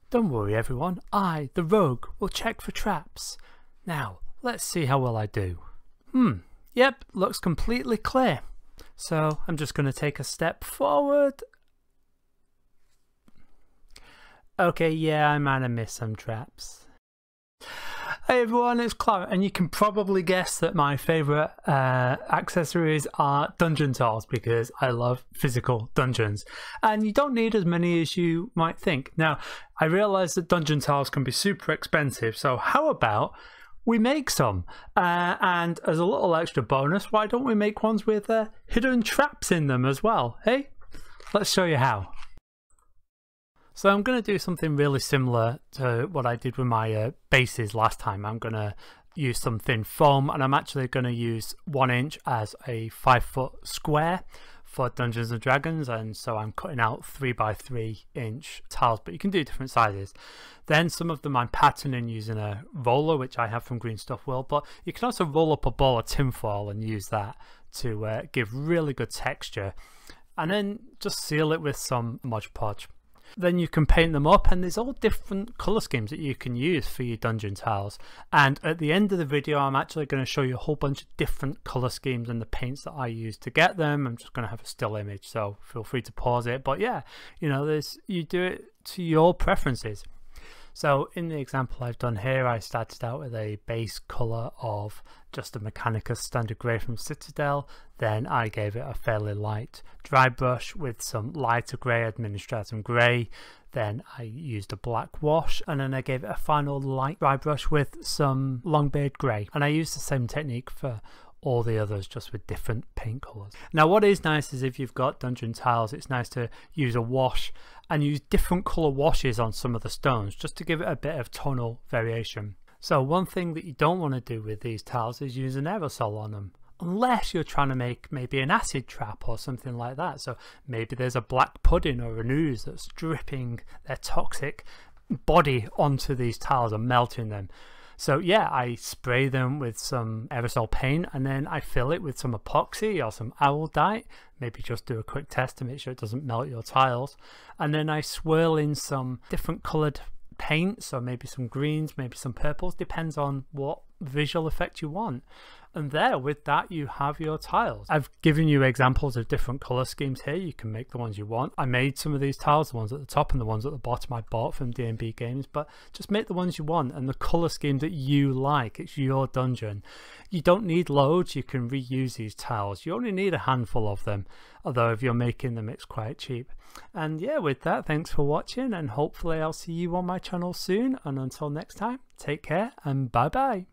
Don't worry everyone, I, the rogue, will check for traps. Now, let's see how well I do. Yep, looks completely clear. So I'm just going to take a step forward. Okay, yeah, I might have missed some traps. Hey everyone, it's Clara, and you can probably guess that my favourite accessories are dungeon tiles because I love physical dungeons. And you don't need as many as you might think. Now, I realise that dungeon tiles can be super expensive, so how about we make some? And as a little extra bonus, why don't we make ones with hidden traps in them as well? Hey, let's show you how. So I'm going to do something really similar to what I did with my bases last time. I'm going to use some thin foam, and I'm actually going to use 1 inch as a 5-foot square for Dungeons and Dragons, and so I'm cutting out 3x3 inch tiles, but you can do different sizes. Then some of them I'm patterning using a roller, which I have from Green Stuff World, but you can also roll up a ball of tinfoil and use that to give really good texture, and then just seal it with some Mod Podge. Then you can paint them up, and there's all different colour schemes that you can use for your dungeon tiles. And at the end of the video I'm actually going to show you a whole bunch of different colour schemes and the paints that I use to get them. I'm just going to have a still image, so feel free to pause it. But yeah, you know, you do it to your preferences. So in the example I've done here, I started out with a base colour of just a Mechanicus Standard Grey from Citadel. Then I gave it a fairly light dry brush with some lighter grey, Administratum Grey. Then I used a black wash, and then I gave it a final light dry brush with some Longbeard Grey. And I used the same technique for all the others, just with different paint colours. Now what is nice is if you've got dungeon tiles, it's nice to use a wash and use different colour washes on some of the stones just to give it a bit of tonal variation. So one thing that you don't want to do with these tiles is use an aerosol on them, unless you're trying to make maybe an acid trap or something like that. So maybe there's a black pudding or an ooze that's dripping their toxic body onto these tiles and melting them. So yeah, I spray them with some aerosol paint, and then I fill it with some epoxy or some Owlite. Maybe just do a quick test to make sure it doesn't melt your tiles. And then I swirl in some different coloured paint, so maybe some greens, maybe some purples, depends on what visual effect you want. And there, with that, you have your tiles. I've given you examples of different colour schemes here. You can make the ones you want. I made some of these tiles, the ones at the top and the ones at the bottom I bought from D&B Games, but just make the ones you want and the colour scheme that you like. It's your dungeon. You don't need loads, you can reuse these tiles. You only need a handful of them, although if you're making them it's quite cheap. And yeah, with that, thanks for watching, and hopefully I'll see you on my channel soon, and until next time, take care and bye bye.